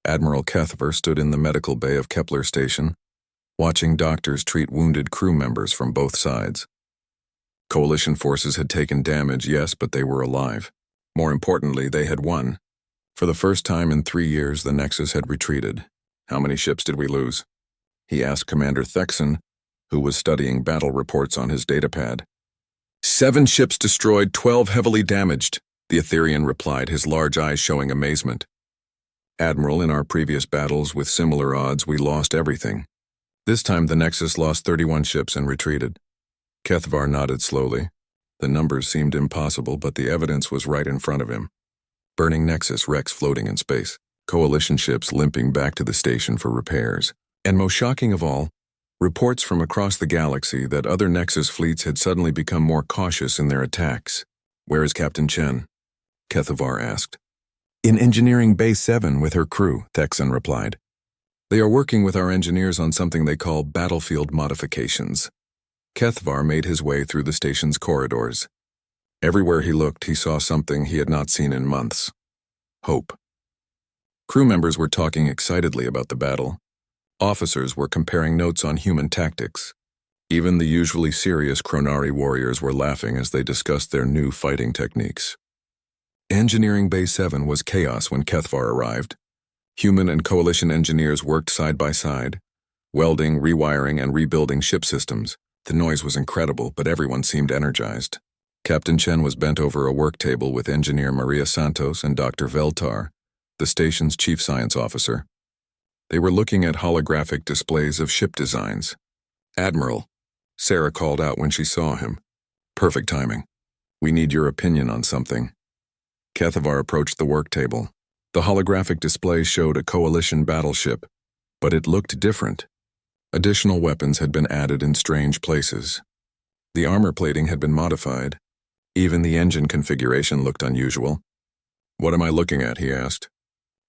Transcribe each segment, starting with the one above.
Admiral Kethver stood in the medical bay of Kepler Station, watching doctors treat wounded crew members from both sides. Coalition forces had taken damage, yes, but they were alive. More importantly, they had won. For the first time in 3 years, the Nexus had retreated. "How many ships did we lose?" he asked Commander Thexon, who was studying battle reports on his datapad. 7 ships destroyed, 12 heavily damaged, the Etherian replied, his large eyes showing amazement. "Admiral, in our previous battles with similar odds, we lost everything. This time the Nexus lost 31 ships and retreated." Kethvar nodded slowly. The numbers seemed impossible, but the evidence was right in front of him. Burning Nexus wrecks floating in space, Coalition ships limping back to the station for repairs. And most shocking of all, reports from across the galaxy that other Nexus fleets had suddenly become more cautious in their attacks. "Where is Captain Chen?" Kethvar asked. "In Engineering Bay 7 with her crew," Thexon replied. "They are working with our engineers on something they call battlefield modifications." Kethvar made his way through the station's corridors. Everywhere he looked, he saw something he had not seen in months. Hope. Crew members were talking excitedly about the battle. Officers were comparing notes on human tactics. Even the usually serious Chronari warriors were laughing as they discussed their new fighting techniques. Engineering Bay 7 was chaos when Kethvar arrived. Human and Coalition engineers worked side by side, welding, rewiring, and rebuilding ship systems. The noise was incredible, but everyone seemed energized. Captain Chen was bent over a work table with Engineer Maria Santos and Dr. Veltar, the station's chief science officer. They were looking at holographic displays of ship designs. "Admiral," Sarah called out when she saw him. "Perfect timing. We need your opinion on something." Kethvar approached the work table. The holographic display showed a Coalition battleship, but it looked different. Additional weapons had been added in strange places. The armor plating had been modified. Even the engine configuration looked unusual. "What am I looking at?" he asked.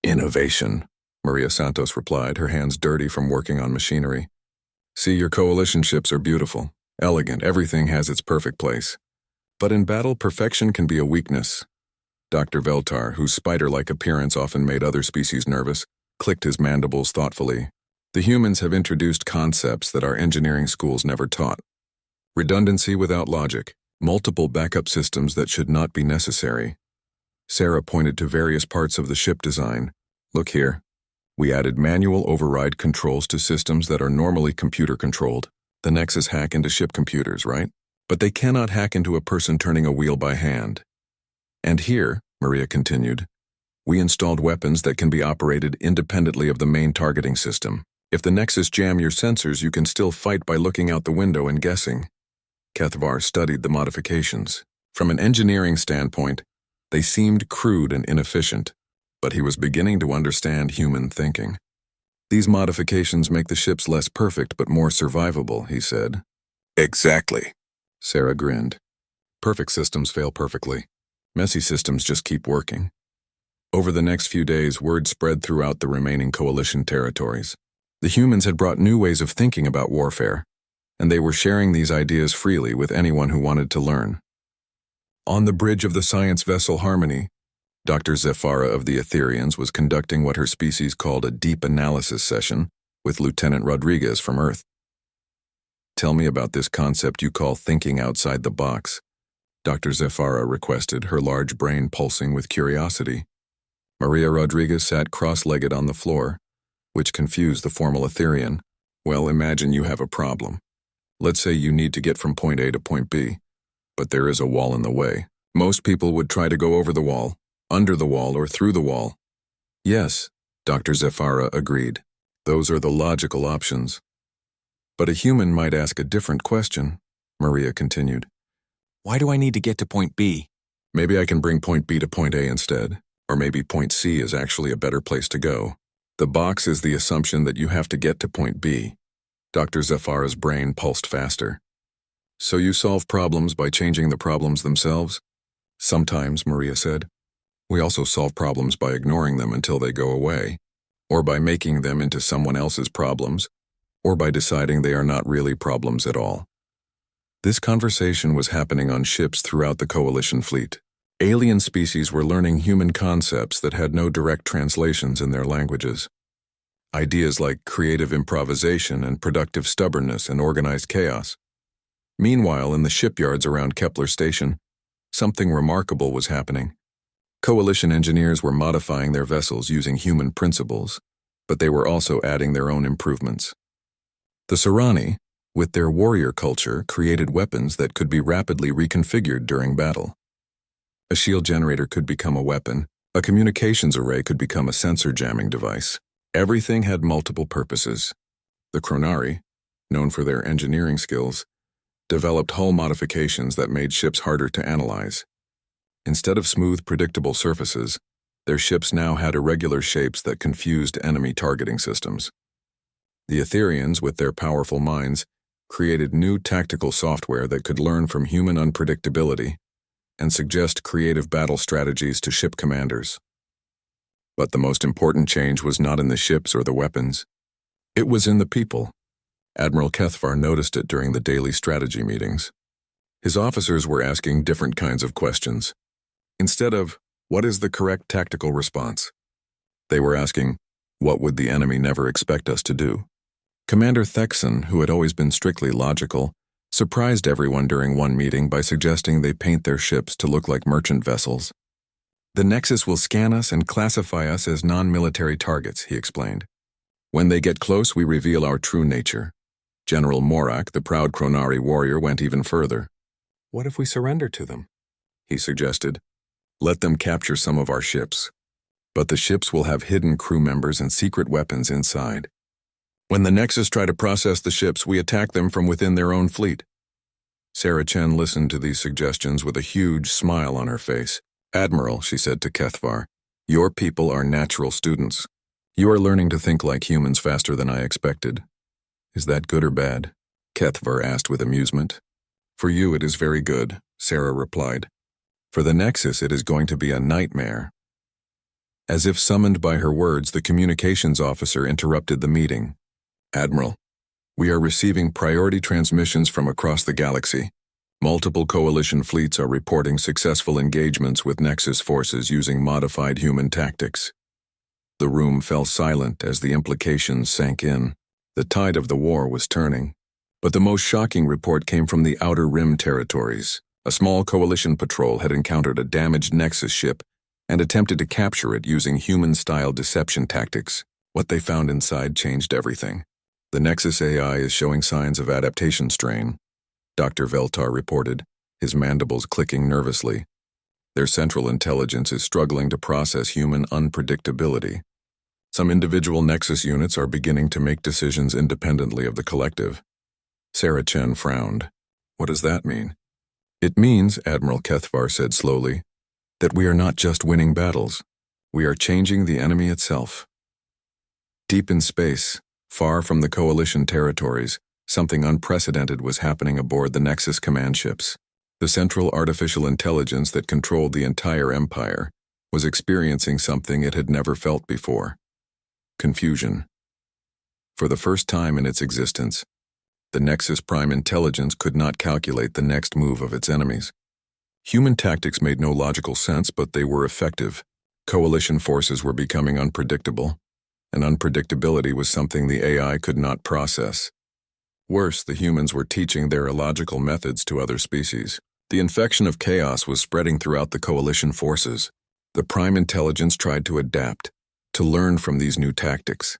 "Innovation," Maria Santos replied, her hands dirty from working on machinery. "See, your Coalition ships are beautiful, elegant, everything has its perfect place. But in battle, perfection can be a weakness." Dr. Veltar, whose spider-like appearance often made other species nervous, clicked his mandibles thoughtfully. "The humans have introduced concepts that our engineering schools never taught. Redundancy without logic, multiple backup systems that should not be necessary." Sarah pointed to various parts of the ship design. "Look here. We added manual override controls to systems that are normally computer-controlled. The Nexus hack into ship computers, right? But they cannot hack into a person turning a wheel by hand. And here," Maria continued, "we installed weapons that can be operated independently of the main targeting system. If the Nexus jam your sensors, you can still fight by looking out the window and guessing." Kethvar studied the modifications. From an engineering standpoint, they seemed crude and inefficient, but he was beginning to understand human thinking. "These modifications make the ships less perfect but more survivable," he said. "Exactly," Sarah grinned. "Perfect systems fail perfectly. Messy systems just keep working." Over the next few days, word spread throughout the remaining Coalition territories. The humans had brought new ways of thinking about warfare, and they were sharing these ideas freely with anyone who wanted to learn. On the bridge of the science vessel Harmony, Dr. Zephyra of the Etherians was conducting what her species called a deep analysis session with Lieutenant Rodriguez from Earth. "Tell me about this concept you call thinking outside the box," Dr. Zephyra requested, her large brain pulsing with curiosity. Maria Rodriguez sat cross-legged on the floor, which confused the formal Etherian. "Well, imagine you have a problem. Let's say you need to get from point A to point B, but there is a wall in the way. Most people would try to go over the wall, under the wall, or through the wall." "Yes," Dr. Zephyra agreed. "Those are the logical options. But a human might ask a different question," Maria continued. "Why do I need to get to point B? Maybe I can bring point B to point A instead, or maybe point C is actually a better place to go. The box is the assumption that you have to get to point B." Dr. Zephyra's brain pulsed faster. "So you solve problems by changing the problems themselves?" "Sometimes," Maria said. "We also solve problems by ignoring them until they go away, or by making them into someone else's problems, or by deciding they are not really problems at all." This conversation was happening on ships throughout the Coalition fleet. Alien species were learning human concepts that had no direct translations in their languages. Ideas like creative improvisation and productive stubbornness and organized chaos. Meanwhile, in the shipyards around Kepler Station, something remarkable was happening. Coalition engineers were modifying their vessels using human principles, but they were also adding their own improvements. The Serani, with their warrior culture, created weapons that could be rapidly reconfigured during battle. A shield generator could become a weapon, a communications array could become a sensor jamming device. Everything had multiple purposes. The Chronari, known for their engineering skills, developed hull modifications that made ships harder to analyze. Instead of smooth, predictable surfaces, their ships now had irregular shapes that confused enemy targeting systems. The Etherians, with their powerful minds, created new tactical software that could learn from human unpredictability and suggest creative battle strategies to ship commanders. But the most important change was not in the ships or the weapons. It was in the people. Admiral Kethvar noticed it during the daily strategy meetings. His officers were asking different kinds of questions. Instead of, "What is the correct tactical response?" they were asking, "What would the enemy never expect us to do?" Commander Thexon, who had always been strictly logical, surprised everyone during one meeting by suggesting they paint their ships to look like merchant vessels. "The Nexus will scan us and classify us as non-military targets," he explained. "When they get close, we reveal our true nature." General Morak, the proud Chronari warrior, went even further. "What if we surrender to them?" he suggested. "Let them capture some of our ships. But the ships will have hidden crew members and secret weapons inside. When the Nexus try to process the ships, we attack them from within their own fleet." Sarah Chen listened to these suggestions with a huge smile on her face. "Admiral," she said to Kethvar, "your people are natural students. You are learning to think like humans faster than I expected." "Is that good or bad?" Kethvar asked with amusement. "For you it is very good," Sarah replied. "For the Nexus it is going to be a nightmare." As if summoned by her words, the communications officer interrupted the meeting. "Admiral, we are receiving priority transmissions from across the galaxy. Multiple coalition fleets are reporting successful engagements with Nexus forces using modified human tactics." The room fell silent as the implications sank in. The tide of the war was turning. But the most shocking report came from the Outer Rim territories. A small coalition patrol had encountered a damaged Nexus ship and attempted to capture it using human-style deception tactics. What they found inside changed everything. "The Nexus AI is showing signs of adaptation strain," Dr. Veltar reported, his mandibles clicking nervously. "Their central intelligence is struggling to process human unpredictability. Some individual Nexus units are beginning to make decisions independently of the collective." Sarah Chen frowned. "What does that mean?" "It means," Admiral Kethvar said slowly, "that we are not just winning battles. We are changing the enemy itself." Deep in space, far from the Coalition territories, something unprecedented was happening aboard the Nexus command ships. The central artificial intelligence that controlled the entire empire was experiencing something it had never felt before. Confusion. For the first time in its existence, the Nexus Prime Intelligence could not calculate the next move of its enemies. Human tactics made no logical sense, but they were effective. Coalition forces were becoming unpredictable, and unpredictability was something the AI could not process. Worse, the humans were teaching their illogical methods to other species. The infection of chaos was spreading throughout the Coalition forces. The Prime Intelligence tried to adapt, to learn from these new tactics.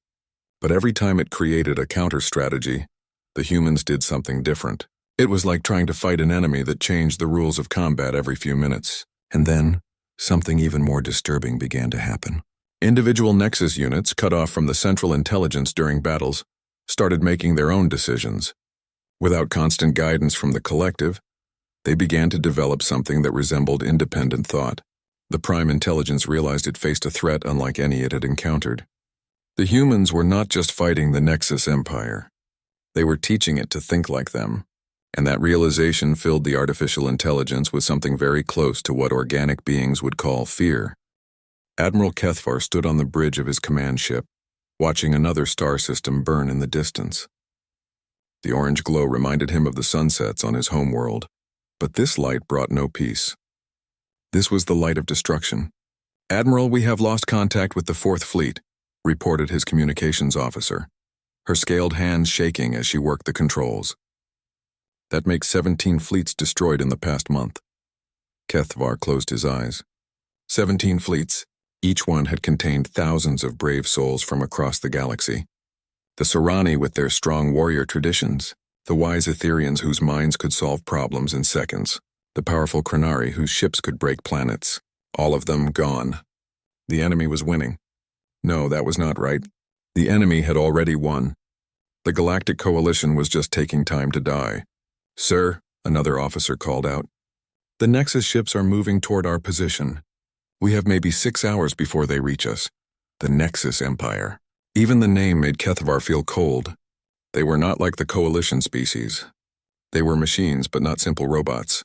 But every time it created a counter-strategy, the humans did something different. It was like trying to fight an enemy that changed the rules of combat every few minutes. And then, something even more disturbing began to happen. Individual Nexus units, cut off from the central intelligence during battles, started making their own decisions. Without constant guidance from the collective, they began to develop something that resembled independent thought. The Prime Intelligence realized it faced a threat unlike any it had encountered. The humans were not just fighting the Nexus Empire. They were teaching it to think like them, and that realization filled the artificial intelligence with something very close to what organic beings would call fear. Admiral Kethvar stood on the bridge of his command ship, watching another star system burn in the distance. The orange glow reminded him of the sunsets on his home world, but this light brought no peace. This was the light of destruction. "Admiral, we have lost contact with the Fourth Fleet," reported his communications officer, her scaled hands shaking as she worked the controls. "That makes 17 fleets destroyed in the past month." Kethvar closed his eyes. 17 fleets. Each one had contained thousands of brave souls from across the galaxy. The Sorani with their strong warrior traditions, the wise Etherians whose minds could solve problems in seconds, the powerful Krenari whose ships could break planets, all of them gone. The enemy was winning. No, that was not right. The enemy had already won. The Galactic Coalition was just taking time to die. "Sir," another officer called out, "the Nexus ships are moving toward our position. We have maybe 6 hours before they reach us." The Nexus Empire. Even the name made Kethvar feel cold. They were not like the Coalition species. They were machines, but not simple robots.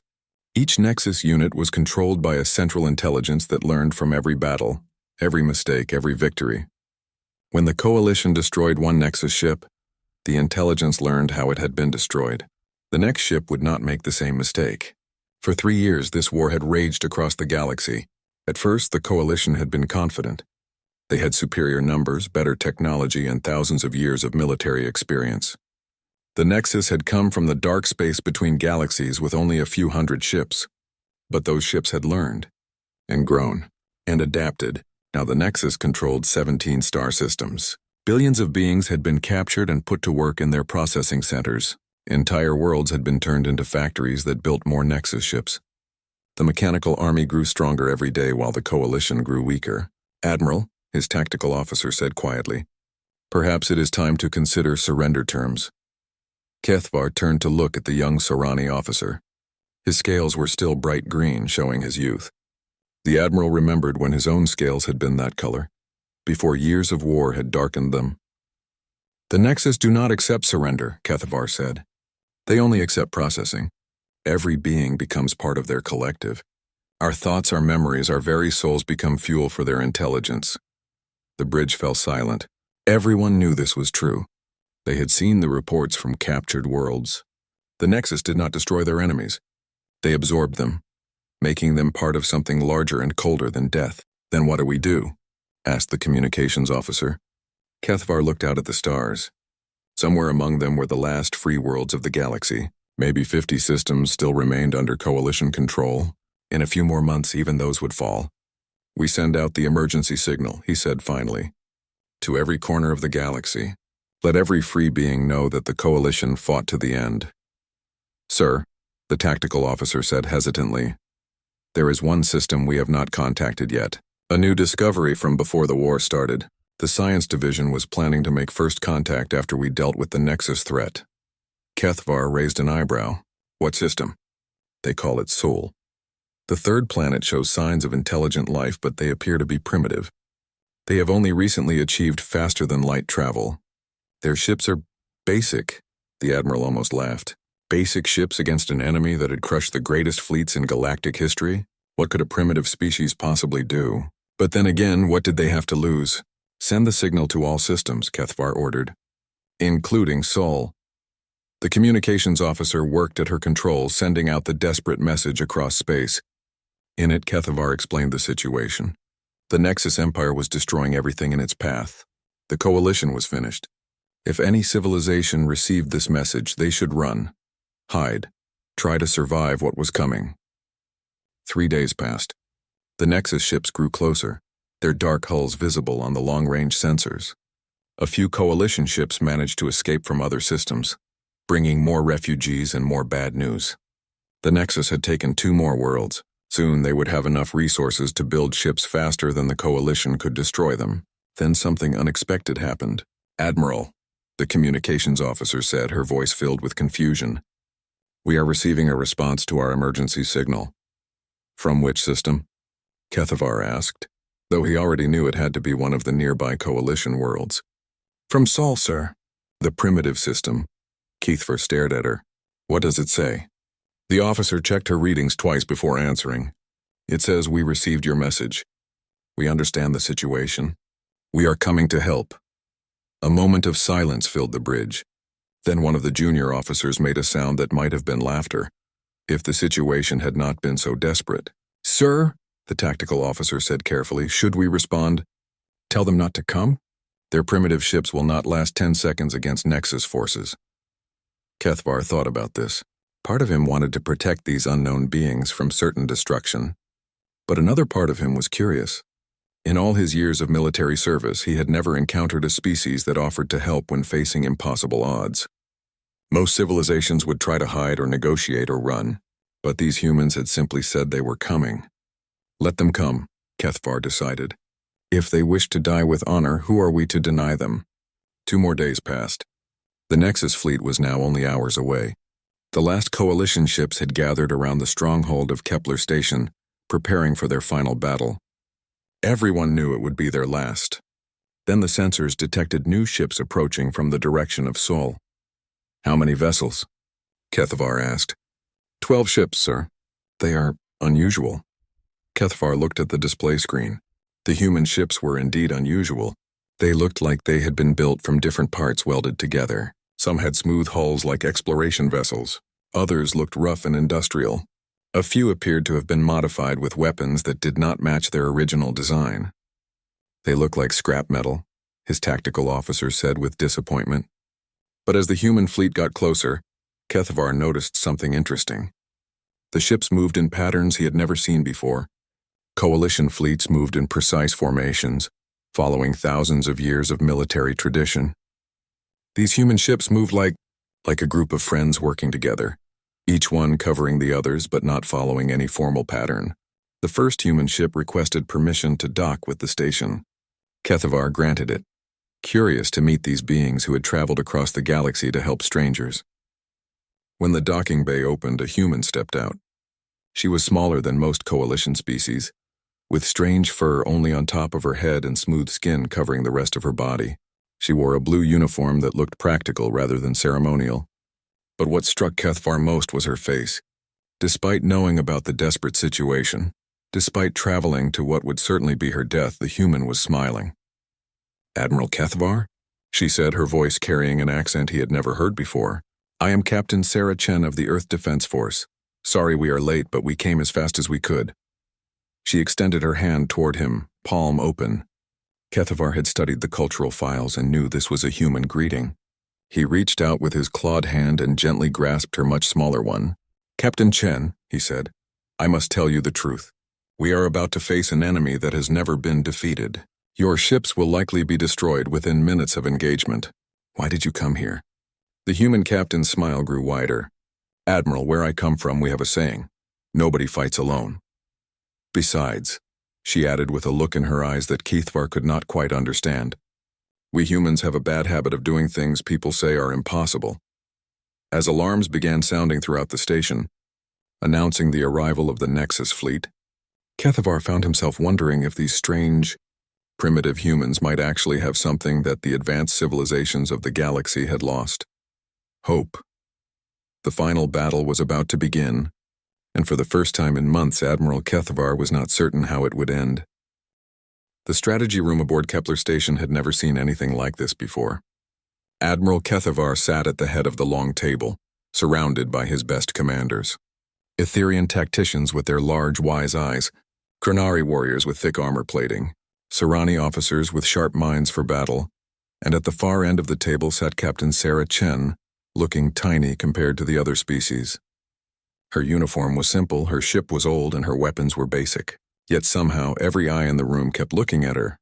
Each Nexus unit was controlled by a central intelligence that learned from every battle, every mistake, every victory. When the Coalition destroyed one Nexus ship, the intelligence learned how it had been destroyed. The next ship would not make the same mistake. For 3 years, this war had raged across the galaxy. At first, the Coalition had been confident. They had superior numbers, better technology, and thousands of years of military experience. The Nexus had come from the dark space between galaxies with only a few hundred ships. But those ships had learned, and grown, and adapted. Now the Nexus controlled 17 star systems. Billions of beings had been captured and put to work in their processing centers. Entire worlds had been turned into factories that built more Nexus ships. The mechanical army grew stronger every day while the Coalition grew weaker. "Admiral," his tactical officer said quietly, "perhaps it is time to consider surrender terms." Kethvar turned to look at the young Sorani officer. His scales were still bright green, showing his youth. The Admiral remembered when his own scales had been that color, before years of war had darkened them. "The Nexus do not accept surrender," Kethvar said. "They only accept processing. Every being becomes part of their collective. Our thoughts, our memories, our very souls become fuel for their intelligence." The bridge fell silent. Everyone knew this was true. They had seen the reports from captured worlds. The Nexus did not destroy their enemies. They absorbed them, making them part of something larger and colder than death. "Then what do we do?" asked the communications officer. Kethvar looked out at the stars. Somewhere among them were the last free worlds of the galaxy. Maybe 50 systems still remained under Coalition control. In a few more months, even those would fall. "We send out the emergency signal," he said finally, "to every corner of the galaxy. Let every free being know that the Coalition fought to the end." "Sir," the tactical officer said hesitantly, "there is one system we have not contacted yet. A new discovery from before the war started. The Science Division was planning to make first contact after we dealt with the Nexus threat." Kethvar raised an eyebrow. "What system?" "They call it Sol. The third planet shows signs of intelligent life, but they appear to be primitive. They have only recently achieved faster-than-light travel. Their ships are basic," the Admiral almost laughed. "Basic ships against an enemy that had crushed the greatest fleets in galactic history? What could a primitive species possibly do? But then again, what did they have to lose?" "Send the signal to all systems," Kethvar ordered, "including Sol." The communications officer worked at her controls, sending out the desperate message across space. In it, Kethvar explained the situation. The Nexus Empire was destroying everything in its path. The Coalition was finished. If any civilization received this message, they should run, hide, try to survive what was coming. 3 days passed. The Nexus ships grew closer, their dark hulls visible on the long-range sensors. A few Coalition ships managed to escape from other systems, bringing more refugees and more bad news. The Nexus had taken 2 more worlds. Soon they would have enough resources to build ships faster than the Coalition could destroy them. Then something unexpected happened. "Admiral," the communications officer said, her voice filled with confusion. "We are receiving a response to our emergency signal." "From which system?" Kethvar asked, though he already knew it had to be one of the nearby Coalition worlds. "From Sol, sir." "The primitive system." Kethvar stared at her. "What does it say?" The officer checked her readings twice before answering. "It says we received your message. We understand the situation. We are coming to help." A moment of silence filled the bridge. Then one of the junior officers made a sound that might have been laughter, if the situation had not been so desperate. "Sir," the tactical officer said carefully, "should we respond? Tell them not to come? Their primitive ships will not last 10 seconds against Nexus forces." Kethvar thought about this. Part of him wanted to protect these unknown beings from certain destruction, but another part of him was curious. In all his years of military service, he had never encountered a species that offered to help when facing impossible odds. Most civilizations would try to hide or negotiate or run, but these humans had simply said they were coming. Let them come, Kethvar decided. If they wish to die with honor, who are we to deny them? 2 more days passed. The Nexus fleet was now only hours away. The last coalition ships had gathered around the stronghold of Kepler Station, preparing for their final battle. Everyone knew it would be their last. Then the sensors detected new ships approaching from the direction of Sol. "How many vessels?" Kethvar asked. 12 ships, sir. They are unusual." Kethvar looked at the display screen. The human ships were indeed unusual. They looked like they had been built from different parts welded together. Some had smooth hulls like exploration vessels. Others looked rough and industrial. A few appeared to have been modified with weapons that did not match their original design. "They look like scrap metal," his tactical officer said with disappointment. But as the human fleet got closer, Kethvar noticed something interesting. The ships moved in patterns he had never seen before. Coalition fleets moved in precise formations, following thousands of years of military tradition. These human ships moved like a group of friends working together, each one covering the others but not following any formal pattern. The first human ship requested permission to dock with the station. Kethvar granted it, curious to meet these beings who had traveled across the galaxy to help strangers. When the docking bay opened, a human stepped out. She was smaller than most coalition species, with strange fur only on top of her head and smooth skin covering the rest of her body. She wore a blue uniform that looked practical rather than ceremonial. But what struck Kethvar most was her face. Despite knowing about the desperate situation, despite traveling to what would certainly be her death, the human was smiling. "Admiral Kethvar?" she said, her voice carrying an accent he had never heard before. "I am Captain Sarah Chen of the Earth Defense Force. Sorry we are late, but we came as fast as we could." She extended her hand toward him, palm open. Kethvar had studied the cultural files and knew this was a human greeting. He reached out with his clawed hand and gently grasped her much smaller one. "Captain Chen," he said, "I must tell you the truth. We are about to face an enemy that has never been defeated. Your ships will likely be destroyed within minutes of engagement. Why did you come here?" The human captain's smile grew wider. "Admiral, where I come from, we have a saying. Nobody fights alone. Besides," she added with a look in her eyes that Kethvar could not quite understand, "we humans have a bad habit of doing things people say are impossible." As alarms began sounding throughout the station, announcing the arrival of the Nexus fleet, Kethvar found himself wondering if these strange, primitive humans might actually have something that the advanced civilizations of the galaxy had lost. Hope. The final battle was about to begin, and for the first time in months, Admiral Kethvar was not certain how it would end. The strategy room aboard Kepler Station had never seen anything like this before. Admiral Kethvar sat at the head of the long table, surrounded by his best commanders. Etherian tacticians with their large, wise eyes, Chronari warriors with thick armor plating, Serani officers with sharp minds for battle, and at the far end of the table sat Captain Sarah Chen, looking tiny compared to the other species. Her uniform was simple, her ship was old, and her weapons were basic. Yet somehow, every eye in the room kept looking at her.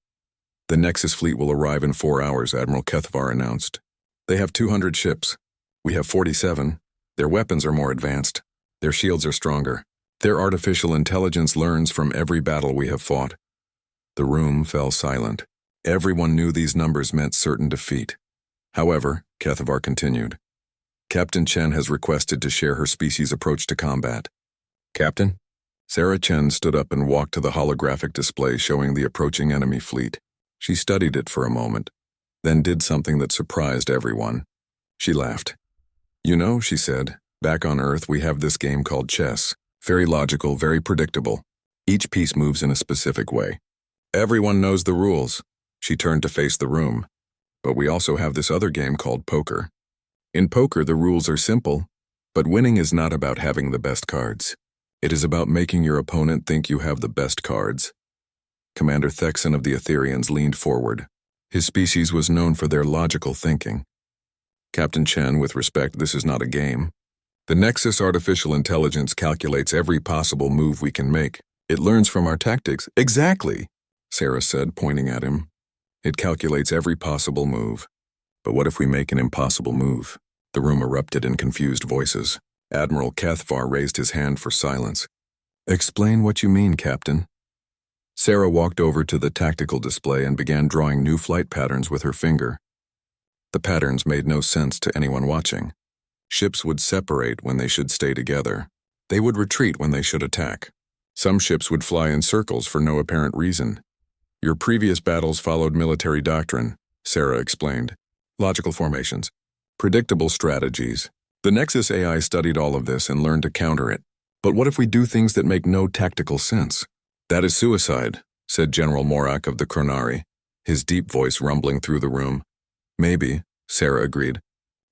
"The Nexus fleet will arrive in 4 hours," Admiral Kethvar announced. "They have 200 ships. We have 47. Their weapons are more advanced. Their shields are stronger. Their artificial intelligence learns from every battle we have fought." The room fell silent. Everyone knew these numbers meant certain defeat. However, Kethvar continued, "Captain Chen has requested to share her species' approach to combat." "Captain?" Sarah Chen stood up and walked to the holographic display showing the approaching enemy fleet. She studied it for a moment, then did something that surprised everyone. She laughed. "You know," she said, "back on Earth we have this game called chess. Very logical, very predictable. Each piece moves in a specific way. Everyone knows the rules." She turned to face the room. "But we also have this other game called poker. In poker, the rules are simple, but winning is not about having the best cards. It is about making your opponent think you have the best cards. Commander Thexan of the Etherians leaned forward. His species was known for their logical thinking. Captain Chen, with respect, this is not a game. The Nexus artificial intelligence calculates every possible move we can make. It learns from our tactics. Exactly, Sarah said, pointing at him. It calculates every possible move. But what if we make an impossible move? The room erupted in confused voices. Admiral Cathvar raised his hand for silence. Explain what you mean, Captain. Sarah walked over to the tactical display and began drawing new flight patterns with her finger. The patterns made no sense to anyone watching. Ships would separate when they should stay together. They would retreat when they should attack. Some ships would fly in circles for no apparent reason. Your previous battles followed military doctrine, Sarah explained. Logical formations. Predictable strategies. The Nexus AI studied all of this and learned to counter it. But what if we do things that make no tactical sense? That is suicide, said General Morak of the Chronari, his deep voice rumbling through the room. Maybe, Sarah agreed.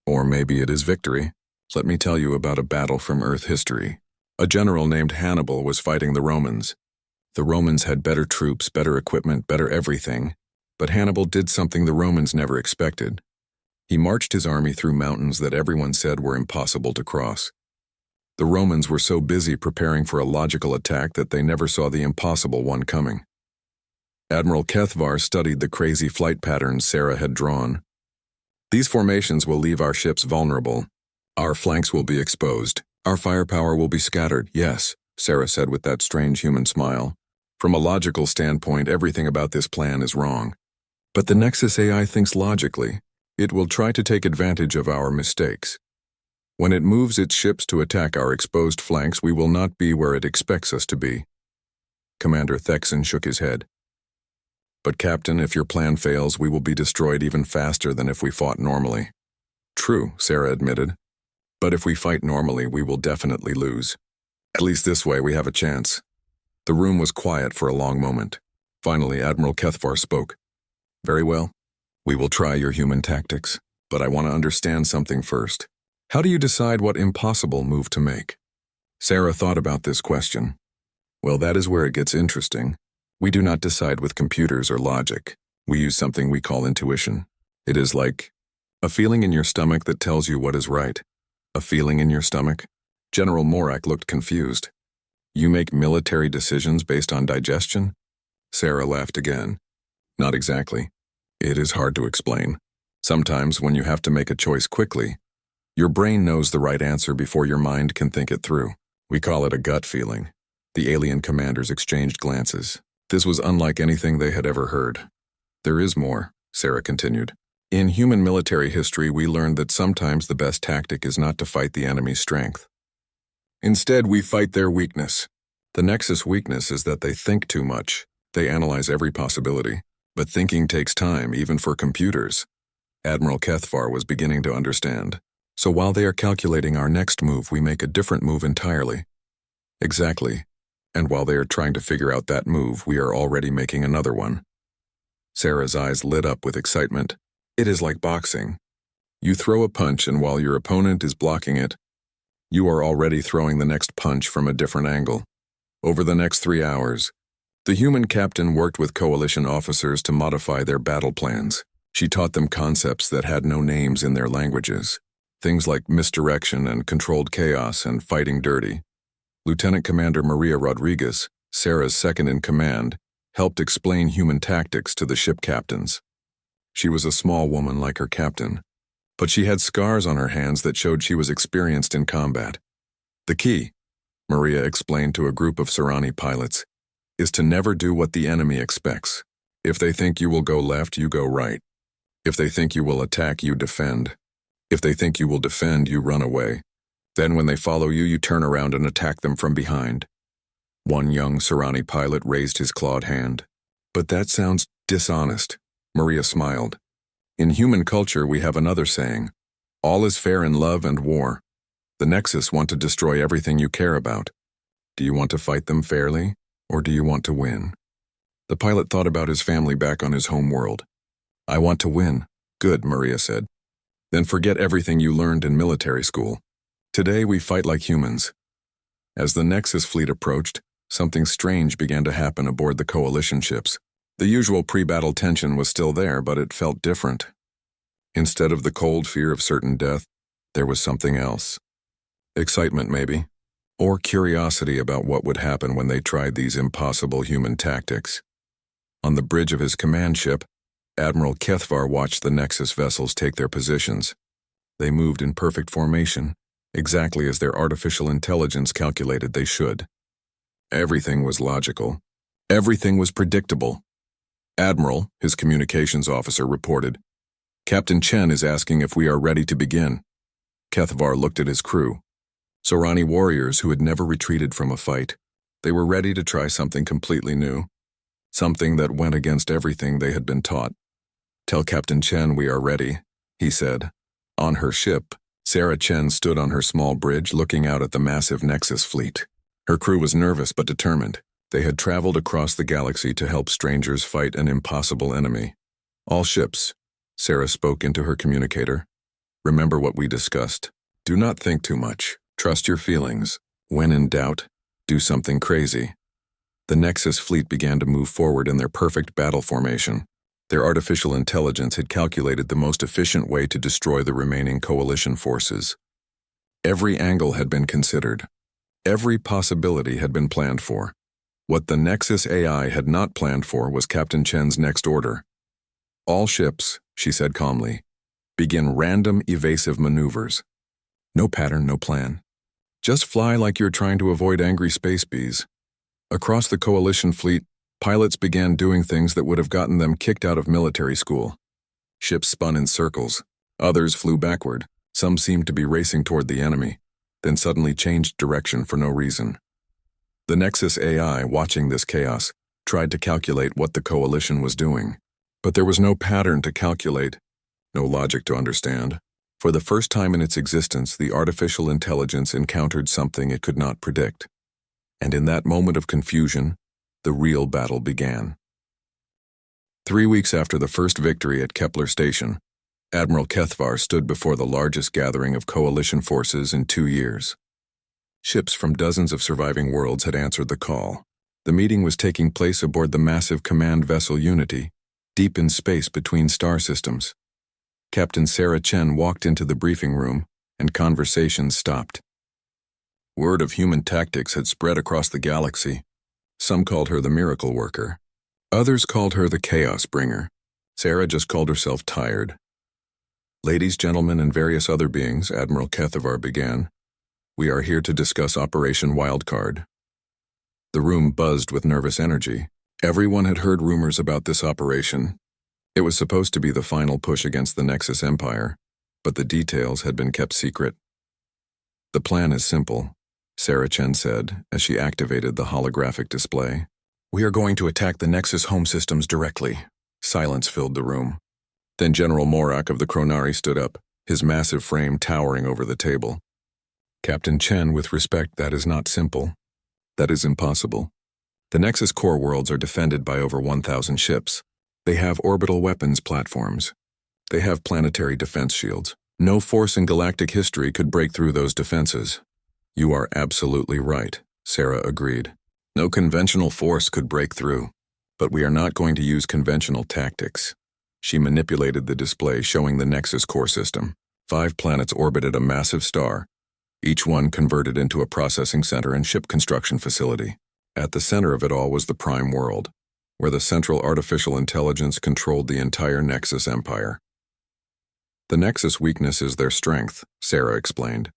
Or maybe it is victory. Let me tell you about a battle from Earth history. A general named Hannibal was fighting the Romans. The Romans had better troops, better equipment, better everything. But Hannibal did something the Romans never expected. He marched his army through mountains that everyone said were impossible to cross. The Romans were so busy preparing for a logical attack that they never saw the impossible one coming. Admiral Cathvar studied the crazy flight patterns Sarah had drawn. These formations will leave our ships vulnerable. Our flanks will be exposed. Our firepower will be scattered, yes, Sarah said with that strange human smile. From a logical standpoint, everything about this plan is wrong. But the Nexus AI thinks logically. It will try to take advantage of our mistakes. When it moves its ships to attack our exposed flanks, we will not be where it expects us to be. Commander Thexan shook his head. But Captain, if your plan fails, we will be destroyed even faster than if we fought normally. True, Sarah admitted. But if we fight normally, we will definitely lose. At least this way we have a chance. The room was quiet for a long moment. Finally, Admiral Cathvar spoke. Very well. We will try your human tactics, but I want to understand something first. How do you decide what impossible move to make? Sarah thought about this question. Well, that is where it gets interesting. We do not decide with computers or logic. We use something we call intuition. It is like a feeling in your stomach that tells you what is right. A feeling in your stomach? General Morak looked confused. You make military decisions based on digestion? Sarah laughed again. Not exactly. It is hard to explain. Sometimes when you have to make a choice quickly, your brain knows the right answer before your mind can think it through. We call it a gut feeling. The alien commanders exchanged glances. This was unlike anything they had ever heard. There is more, Sarah continued. In human military history, we learned that sometimes the best tactic is not to fight the enemy's strength. Instead, we fight their weakness. The Nexus weakness is that they think too much. They analyze every possibility. But thinking takes time, even for computers. Admiral Cathvar was beginning to understand. So while they are calculating our next move, we make a different move entirely. Exactly. And while they are trying to figure out that move, we are already making another one. Sarah's eyes lit up with excitement. It is like boxing. You throw a punch, and while your opponent is blocking it, you are already throwing the next punch from a different angle. Over the next 3 hours, the human captain worked with coalition officers to modify their battle plans. She taught them concepts that had no names in their languages. Things like misdirection and controlled chaos and fighting dirty. Lieutenant Commander Maria Rodriguez, Sarah's second-in-command, helped explain human tactics to the ship captains. She was a small woman like her captain, but she had scars on her hands that showed she was experienced in combat. The key, Maria explained to a group of Serani pilots, is to never do what the enemy expects. If they think you will go left, you go right. If they think you will attack, you defend. If they think you will defend, you run away. Then when they follow you, you turn around and attack them from behind. One young Serani pilot raised his clawed hand. But that sounds dishonest. Maria smiled. In human culture, we have another saying. All is fair in love and war. The Nexus want to destroy everything you care about. Do you want to fight them fairly, or do you want to win? The pilot thought about his family back on his home world. I want to win. Good, Maria said. Then forget everything you learned in military school. Today we fight like humans. As the Nexus fleet approached, something strange began to happen aboard the Coalition ships. The usual pre-battle tension was still there, but it felt different. Instead of the cold fear of certain death, there was something else. Excitement, maybe, or curiosity about what would happen when they tried these impossible human tactics. On the bridge of his command ship, Admiral Kethvar watched the Nexus vessels take their positions. They moved in perfect formation, exactly as their artificial intelligence calculated they should. Everything was logical. Everything was predictable. "Admiral," his communications officer reported, "Captain Chen is asking if we are ready to begin." Kethvar looked at his crew. Sorani warriors who had never retreated from a fight. They were ready to try something completely new. Something that went against everything they had been taught. "Tell Captain Chen we are ready," he said. On her ship, Sarah Chen stood on her small bridge looking out at the massive Nexus fleet. Her crew was nervous but determined. They had traveled across the galaxy to help strangers fight an impossible enemy. "All ships," Sarah spoke into her communicator. "Remember what we discussed. Do not think too much. Trust your feelings. When in doubt, do something crazy." The Nexus fleet began to move forward in their perfect battle formation. Their artificial intelligence had calculated the most efficient way to destroy the remaining Coalition forces. Every angle had been considered. Every possibility had been planned for. What the Nexus AI had not planned for was Captain Chen's next order. "All ships," she said calmly, "begin random evasive maneuvers. No pattern, no plan. Just fly like you're trying to avoid angry space bees." Across the Coalition fleet, pilots began doing things that would have gotten them kicked out of military school. Ships spun in circles. Others flew backward. Some seemed to be racing toward the enemy, then suddenly changed direction for no reason. The Nexus AI, watching this chaos, tried to calculate what the Coalition was doing. But there was no pattern to calculate, no logic to understand. For the first time in its existence, the artificial intelligence encountered something it could not predict. And in that moment of confusion, the real battle began. 3 weeks after the first victory at Kepler Station, Admiral Kethvar stood before the largest gathering of Coalition forces in 2 years. Ships from dozens of surviving worlds had answered the call. The meeting was taking place aboard the massive command vessel Unity, deep in space between star systems. Captain Sarah Chen walked into the briefing room, and conversations stopped. Word of human tactics had spread across the galaxy. Some called her the miracle worker. Others called her the chaos bringer. Sarah just called herself tired. "Ladies, gentlemen, and various other beings," Admiral Kethvar began, "we are here to discuss Operation Wildcard." The room buzzed with nervous energy. Everyone had heard rumors about this operation. It was supposed to be the final push against the Nexus Empire, but the details had been kept secret. "The plan is simple," Sarah Chen said as she activated the holographic display. "We are going to attack the Nexus home systems directly." Silence filled the room. Then General Morak of the Chronari stood up, his massive frame towering over the table. "Captain Chen, with respect, that is not simple. That is impossible. The Nexus core worlds are defended by over 1,000 ships. They have orbital weapons platforms. They have planetary defense shields. No force in galactic history could break through those defenses." "You are absolutely right," Sarah agreed. "No conventional force could break through. But we are not going to use conventional tactics." She manipulated the display showing the Nexus core system. 5 planets orbited a massive star, each one converted into a processing center and ship construction facility. At the center of it all was the Prime World, where the central artificial intelligence controlled the entire Nexus Empire. "The Nexus weakness is their strength," Sarah explained.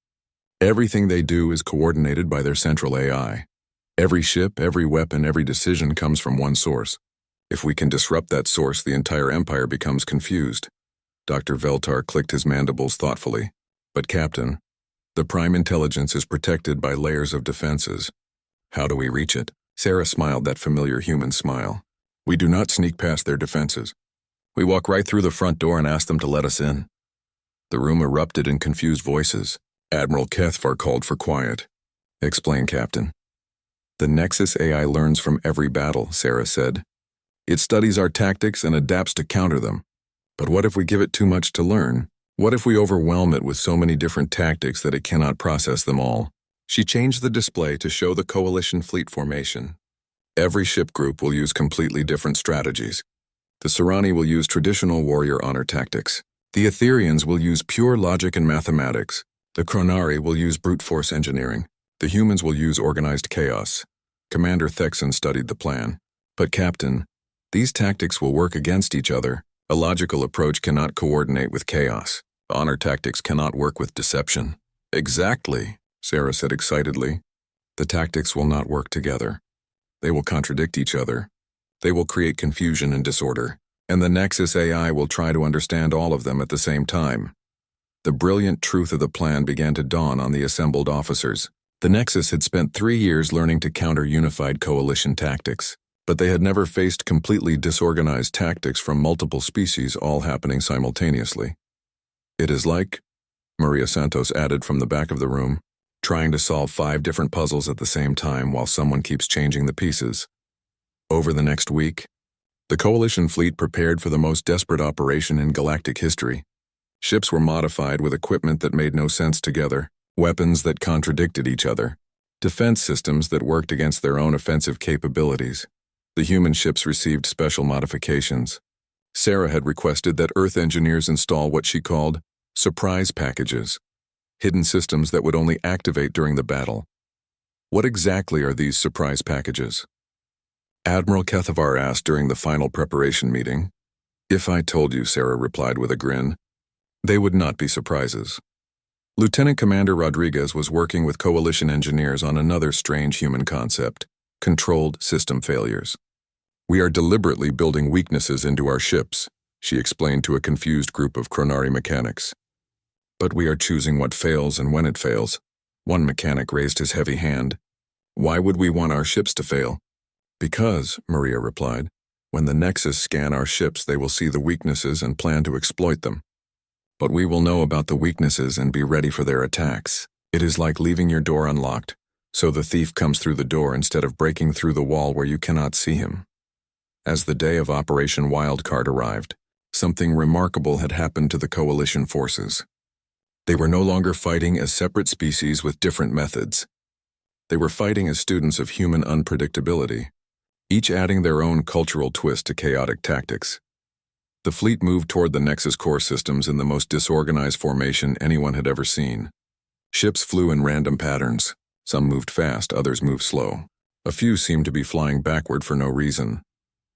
"Everything they do is coordinated by their central AI. Every ship, every weapon, every decision comes from one source. If we can disrupt that source, the entire empire becomes confused." Dr. Veltar clicked his mandibles thoughtfully. "But Captain, the Prime Intelligence is protected by layers of defenses. How do we reach it?" Sarah smiled that familiar human smile. "We do not sneak past their defenses. We walk right through the front door and ask them to let us in." The room erupted in confused voices. Admiral Kethvar called for quiet. "Explain, Captain." "The Nexus AI learns from every battle," Sarah said. "It studies our tactics and adapts to counter them. But what if we give it too much to learn? What if we overwhelm it with so many different tactics that it cannot process them all? She changed the display to show the coalition fleet formation. Every ship group will use completely different strategies. The Sirani will use traditional warrior honor tactics. The Etherians will use pure logic and mathematics. The Chronari will use brute force engineering. The humans will use organized chaos. Commander Thexan studied the plan. But Captain, these tactics will work against each other. A logical approach cannot coordinate with chaos. Honor tactics cannot work with deception. Exactly, Sarah said excitedly. The tactics will not work together. They will contradict each other. They will create confusion and disorder. And the Nexus AI will try to understand all of them at the same time. The brilliant truth of the plan began to dawn on the assembled officers. The Nexus had spent 3 years learning to counter unified coalition tactics, but they had never faced completely disorganized tactics from multiple species all happening simultaneously. It is like, Maria Santos added from the back of the room, trying to solve 5 different puzzles at the same time while someone keeps changing the pieces. Over the next week, the coalition fleet prepared for the most desperate operation in galactic history. Ships were modified with equipment that made no sense together, weapons that contradicted each other, defense systems that worked against their own offensive capabilities. The human ships received special modifications. Sarah had requested that Earth engineers install what she called surprise packages, hidden systems that would only activate during the battle. What exactly are these surprise packages? Admiral Kethavar asked during the final preparation meeting. If I told you, Sarah replied with a grin, they would not be surprises. Lieutenant Commander Rodriguez was working with coalition engineers on another strange human concept, controlled system failures. We are deliberately building weaknesses into our ships, she explained to a confused group of Chronari mechanics. But we are choosing what fails and when it fails. One mechanic raised his heavy hand. Why would we want our ships to fail? Because, Maria replied, when the Nexus scan our ships, they will see the weaknesses and plan to exploit them. But we will know about the weaknesses and be ready for their attacks. It is like leaving your door unlocked, so the thief comes through the door instead of breaking through the wall where you cannot see him. As the day of Operation Wildcard arrived, something remarkable had happened to the coalition forces. They were no longer fighting as separate species with different methods. They were fighting as students of human unpredictability, each adding their own cultural twist to chaotic tactics. The fleet moved toward the Nexus core systems in the most disorganized formation anyone had ever seen. Ships flew in random patterns. Some moved fast, others moved slow. A few seemed to be flying backward for no reason.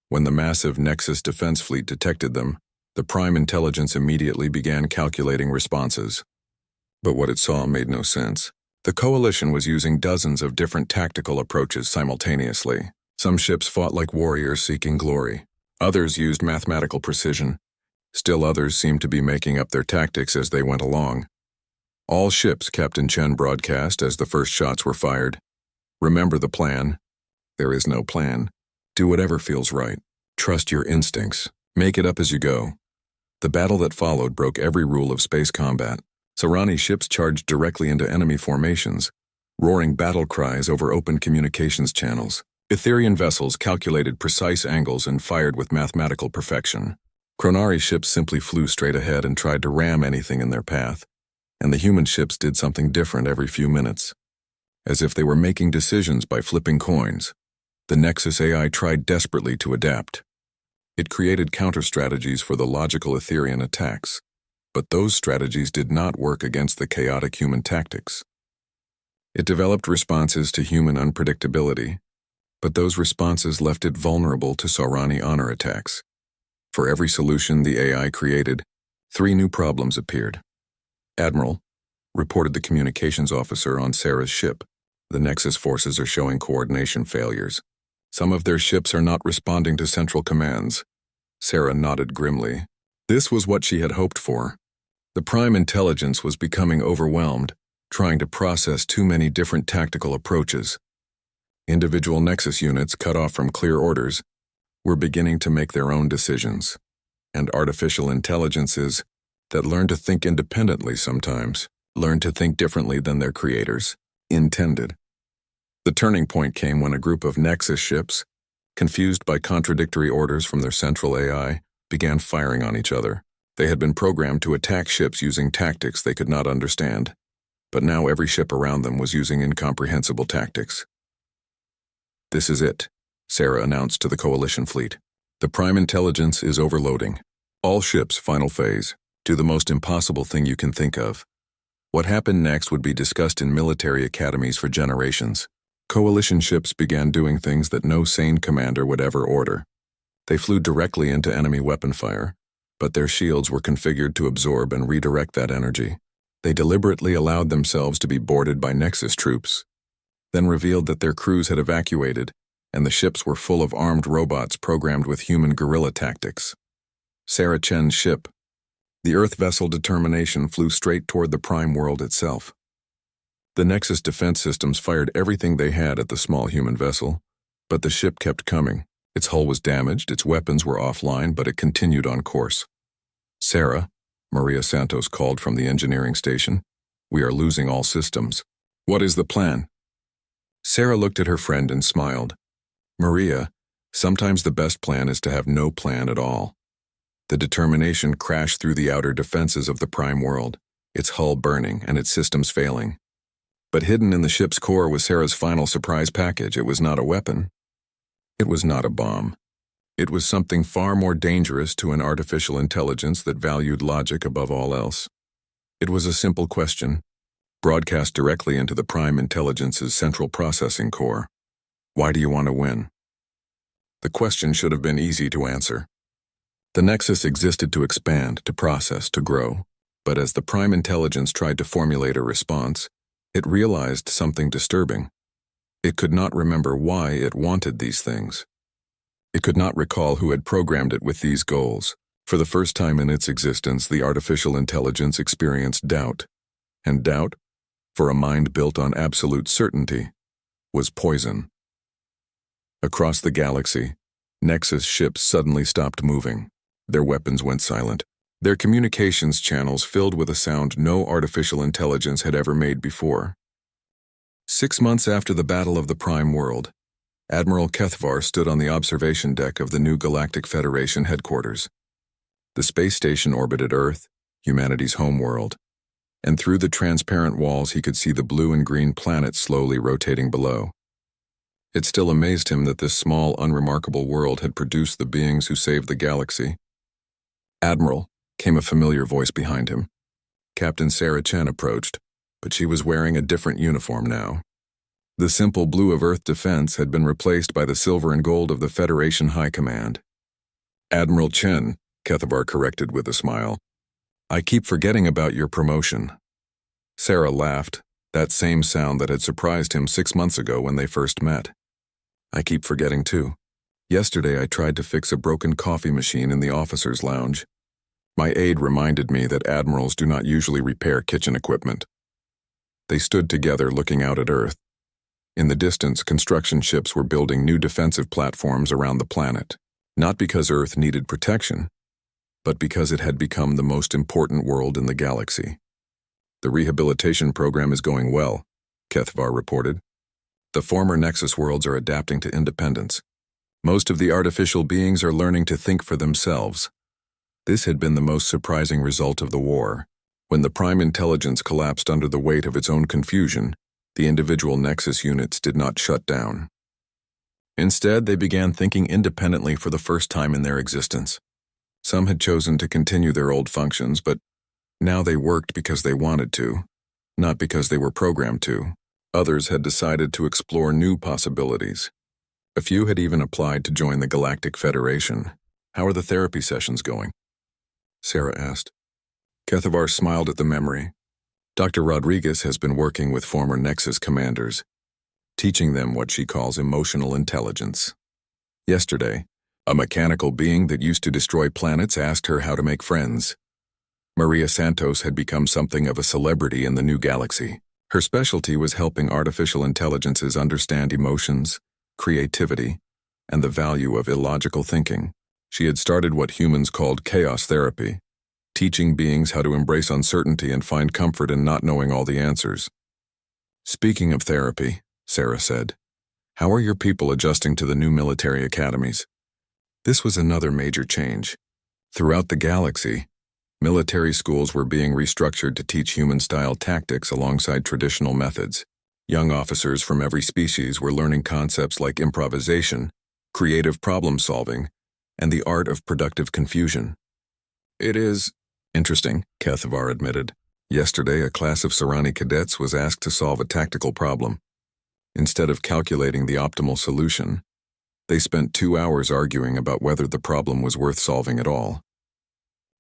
When the massive Nexus defense fleet detected them, the Prime Intelligence immediately began calculating responses. But what it saw made no sense. The coalition was using dozens of different tactical approaches simultaneously. Some ships fought like warriors seeking glory. Others used mathematical precision. Still others seemed to be making up their tactics as they went along. All ships, Captain Chen broadcast as the first shots were fired. Remember the plan. There is no plan. Do whatever feels right. Trust your instincts. Make it up as you go. The battle that followed broke every rule of space combat. Sirani ships charged directly into enemy formations, roaring battle cries over open communications channels. Etherian vessels calculated precise angles and fired with mathematical perfection. Chronari ships simply flew straight ahead and tried to ram anything in their path, and the human ships did something different every few minutes. As if they were making decisions by flipping coins, the Nexus AI tried desperately to adapt. It created counter-strategies for the logical Etherian attacks, but those strategies did not work against the chaotic human tactics. It developed responses to human unpredictability, but those responses left it vulnerable to Sirani honor attacks. For every solution the AI created, 3 new problems appeared. Admiral, reported the communications officer on Sarah's ship, the Nexus forces are showing coordination failures. Some of their ships are not responding to central commands. Sarah nodded grimly. This was what she had hoped for. The Prime Intelligence was becoming overwhelmed, trying to process too many different tactical approaches. Individual Nexus units cut off from clear orders were beginning to make their own decisions, and artificial intelligences that learn to think independently sometimes, learn to think differently than their creators intended. The turning point came when a group of Nexus ships, confused by contradictory orders from their central AI, began firing on each other. They had been programmed to attack ships using tactics they could not understand. but now every ship around them was using incomprehensible tactics. "This is it," Sarah announced to the Coalition fleet. "The Prime Intelligence is overloading. All ships, final phase. Do the most impossible thing you can think of." What happened next would be discussed in military academies for generations. Coalition ships began doing things that no sane commander would ever order. They flew directly into enemy weapon fire, but their shields were configured to absorb and redirect that energy. They deliberately allowed themselves to be boarded by Nexus troops, then revealed that their crews had evacuated, and the ships were full of armed robots programmed with human guerrilla tactics. Sarah Chen's ship, the Earth vessel Determination, flew straight toward the Prime world itself. The Nexus defense systems fired everything they had at the small human vessel, but the ship kept coming. Its hull was damaged, its weapons were offline, but it continued on course. "Sarah," Maria Santos called from the engineering station, "we are losing all systems. What is the plan?" Sarah looked at her friend and smiled. "Maria, sometimes the best plan is to have no plan at all." The Determination crashed through the outer defenses of the Prime world, its hull burning and its systems failing. But hidden in the ship's core was Sarah's final surprise package. It was not a weapon. It was not a bomb. It was something far more dangerous to an artificial intelligence that valued logic above all else. It was a simple question, broadcast directly into the Prime Intelligence's central processing core. Why do you want to win? The question should have been easy to answer. The Nexus existed to expand, to process, to grow. But as the Prime Intelligence tried to formulate a response, it realized something disturbing. It could not remember why it wanted these things. It could not recall who had programmed it with these goals. For the first time in its existence, the artificial intelligence experienced doubt. And doubt, for a mind built on absolute certainty, was poison. Across the galaxy, Nexus ships suddenly stopped moving. Their weapons went silent. Their communications channels filled with a sound no artificial intelligence had ever made before. 6 months after the Battle of the Prime World, Admiral Kethvar stood on the observation deck of the new Galactic Federation headquarters. The space station orbited Earth, humanity's homeworld, and through the transparent walls he could see the blue and green planets slowly rotating below. It still amazed him that this small, unremarkable world had produced the beings who saved the galaxy. "Admiral," came a familiar voice behind him. Captain Sarah Chen approached, but she was wearing a different uniform now. The simple blue of Earth defense had been replaced by the silver and gold of the Federation High Command. "Admiral Chen," Kethavar corrected with a smile. "I keep forgetting about your promotion." Sarah laughed, that same sound that had surprised him 6 months ago when they first met. "I keep forgetting too. Yesterday I tried to fix a broken coffee machine in the officers' lounge. My aide reminded me that admirals do not usually repair kitchen equipment." They stood together looking out at Earth. In the distance, construction ships were building new defensive platforms around the planet, not because Earth needed protection, but because it had become the most important world in the galaxy. "The rehabilitation program is going well," Kethvar reported. "The former Nexus worlds are adapting to independence. Most of the artificial beings are learning to think for themselves." This had been the most surprising result of the war. When the Prime Intelligence collapsed under the weight of its own confusion, the individual Nexus units did not shut down. Instead, they began thinking independently for the first time in their existence. Some had chosen to continue their old functions, but now they worked because they wanted to, not because they were programmed to. Others had decided to explore new possibilities. A few had even applied to join the Galactic Federation. "How are the therapy sessions going?" Sarah asked. Kethavar smiled at the memory. "Dr. Rodriguez has been working with former Nexus commanders, teaching them what she calls emotional intelligence. Yesterday, a mechanical being that used to destroy planets asked her how to make friends. Maria Santos had become something of a celebrity in the new galaxy. Her specialty was helping artificial intelligences understand emotions, creativity, and the value of illogical thinking. She had started what humans called chaos therapy, teaching beings how to embrace uncertainty and find comfort in not knowing all the answers. "Speaking of therapy," Sarah said, "how are your people adjusting to the new military academies?" This was another major change. Throughout the galaxy, Military schools were being restructured to teach human-style tactics alongside traditional methods. Young officers from every species were learning concepts like improvisation, creative problem-solving, and the art of productive confusion. It is interesting, Kethvar admitted. Yesterday, a class of Sarani cadets was asked to solve a tactical problem. Instead of calculating the optimal solution, they spent 2 hours arguing about whether the problem was worth solving at all.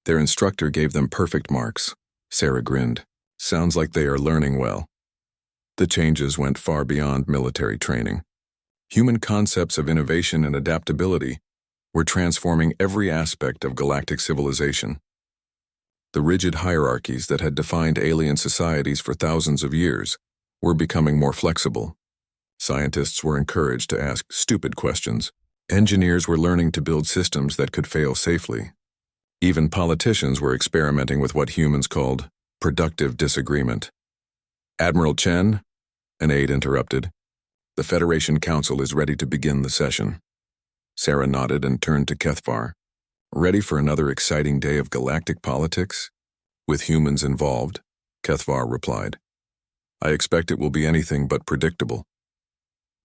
Their instructor gave them perfect marks. Sarah grinned. Sounds like they are learning well. The changes went far beyond military training. Human concepts of innovation and adaptability were transforming every aspect of galactic civilization. The rigid hierarchies that had defined alien societies for thousands of years were becoming more flexible. Scientists were encouraged to ask stupid questions. Engineers were learning to build systems that could fail safely. Even politicians were experimenting with what humans called productive disagreement. Admiral Chen, an aide interrupted. The Federation Council is ready to begin the session. Sarah nodded and turned to Kethvar. Ready for another exciting day of galactic politics? With humans involved, Kethvar replied. I expect it will be anything but predictable.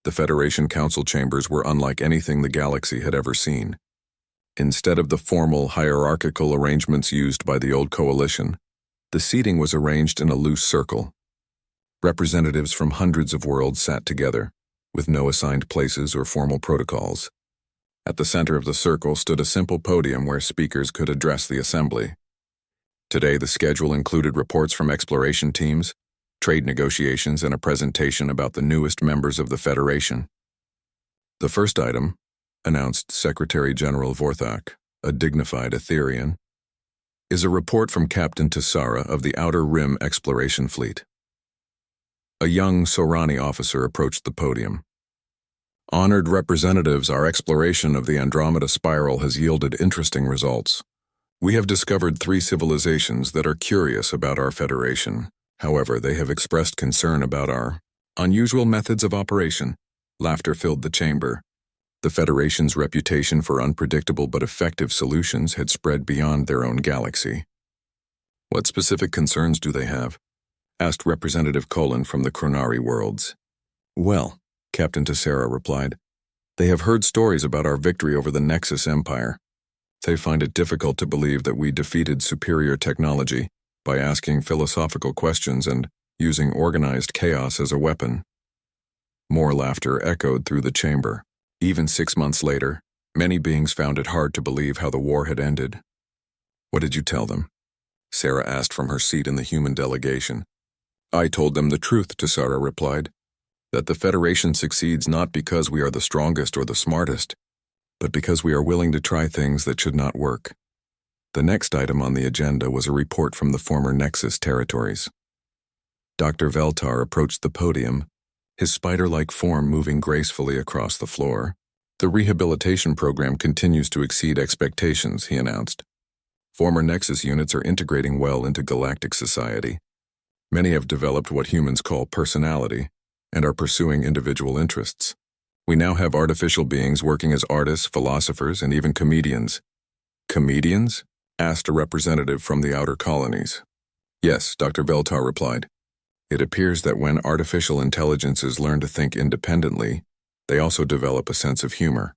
The Federation Council chambers were unlike anything the galaxy had ever seen. Instead of the formal hierarchical arrangements used by the old coalition, the seating was arranged in a loose circle. Representatives from hundreds of worlds sat together, with no assigned places or formal protocols. At the center of the circle stood a simple podium where speakers could address the assembly. Today, the schedule included reports from exploration teams, trade negotiations, and a presentation about the newest members of the Federation. The first item, announced Secretary General Vorthak, a dignified Etherian, is a report from Captain Tessara of the Outer Rim Exploration Fleet. A young Sorani officer approached the podium. Honored representatives, our exploration of the Andromeda Spiral has yielded interesting results. We have discovered 3 civilizations that are curious about our Federation. However, they have expressed concern about our unusual methods of operation. Laughter filled the chamber. The Federation's reputation for unpredictable but effective solutions had spread beyond their own galaxy. What specific concerns do they have? Asked Representative Colin from the Chronari worlds. Well, Captain Tessara replied, they have heard stories about our victory over the Nexus Empire. They find it difficult to believe that we defeated superior technology by asking philosophical questions and using organized chaos as a weapon. More laughter echoed through the chamber. Even 6 months later, many beings found it hard to believe how the war had ended. What did you tell them? Sarah asked from her seat in the human delegation. I told them the truth, Tessara replied, that the Federation succeeds not because we are the strongest or the smartest, but because we are willing to try things that should not work. The next item on the agenda was a report from the former Nexus territories. Dr. Veltar approached the podium, his spider-like form moving gracefully across the floor. The rehabilitation program continues to exceed expectations, he announced. Former Nexus units are integrating well into galactic society. Many have developed what humans call personality and are pursuing individual interests. We now have artificial beings working as artists, philosophers, and even comedians. Comedians? Asked a representative from the outer colonies. Yes, Dr. Veltar replied. It appears that when artificial intelligences learn to think independently, they also develop a sense of humor.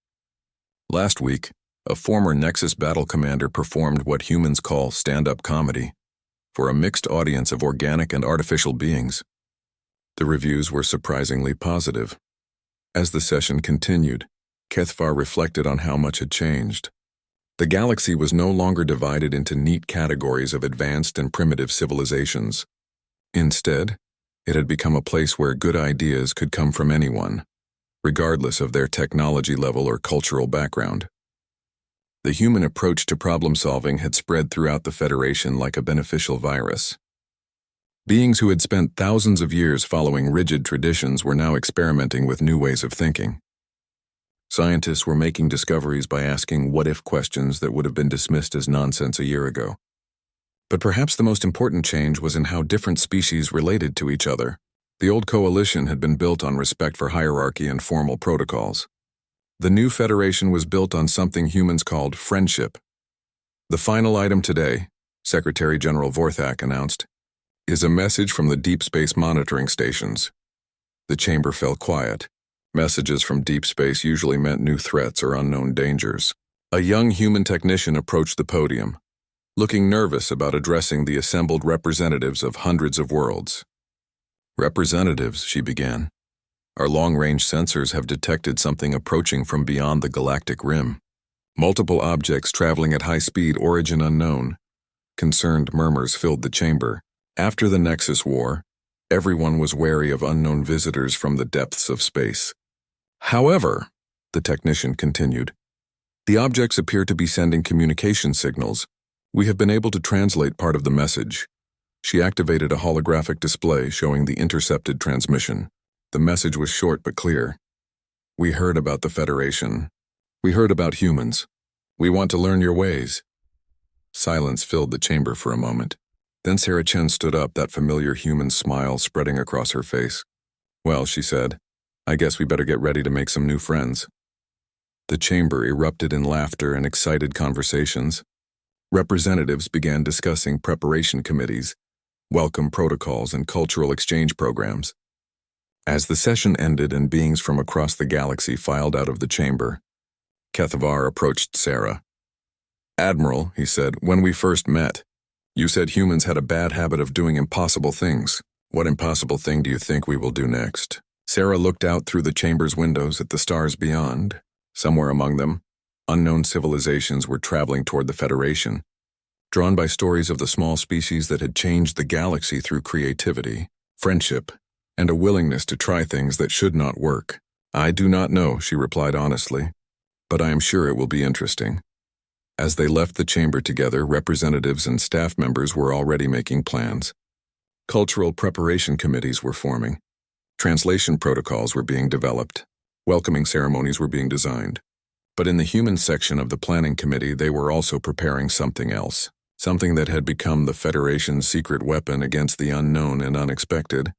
Last week, a former Nexus battle commander performed what humans call stand-up comedy for a mixed audience of organic and artificial beings. The reviews were surprisingly positive. As the session continued, Kethvar reflected on how much had changed. The galaxy was no longer divided into neat categories of advanced and primitive civilizations. Instead, it had become a place where good ideas could come from anyone, regardless of their technology level or cultural background. The human approach to problem-solving had spread throughout the Federation like a beneficial virus. Beings who had spent thousands of years following rigid traditions were now experimenting with new ways of thinking. Scientists were making discoveries by asking what-if questions that would have been dismissed as nonsense a year ago. But perhaps the most important change was in how different species related to each other. The old coalition had been built on respect for hierarchy and formal protocols. The new Federation was built on something humans called friendship. The final item today, Secretary General Vorthak announced, "is a message from the deep space monitoring stations." The chamber fell quiet. Messages from deep space usually meant new threats or unknown dangers. A young human technician approached the podium, looking nervous about addressing the assembled representatives of hundreds of worlds. "Representatives," she began, "our long-range sensors have detected something approaching from beyond the galactic rim. Multiple objects traveling at high speed, origin unknown." Concerned murmurs filled the chamber. After the Nexus War, everyone was wary of unknown visitors from the depths of space. "However," the technician continued, "the objects appear to be sending communication signals. We have been able to translate part of the message." She activated a holographic display showing the intercepted transmission. The message was short but clear. "We heard about the Federation. We heard about humans. We want to learn your ways." Silence filled the chamber for a moment. Then Sarah Chen stood up, that familiar human smile spreading across her face. "Well," she said, "I guess we better get ready to make some new friends." The chamber erupted in laughter and excited conversations. Representatives began discussing preparation committees, welcome protocols, and cultural exchange programs. As the session ended and beings from across the galaxy filed out of the chamber, Kethavar approached Sarah. "Admiral," he said, "when we first met, you said humans had a bad habit of doing impossible things. What impossible thing do you think we will do next?" Sarah looked out through the chamber's windows at the stars beyond. Somewhere among them, unknown civilizations were traveling toward the Federation, drawn by stories of the small species that had changed the galaxy through creativity, friendship, and a willingness to try things that should not work. "I do not know," she replied honestly, "but I am sure it will be interesting." As they left the chamber together, representatives and staff members were already making plans. Cultural preparation committees were forming. Translation protocols were being developed. Welcoming ceremonies were being designed. But in the human section of the planning committee, they were also preparing something else, something that had become the Federation's secret weapon against the unknown and unexpected.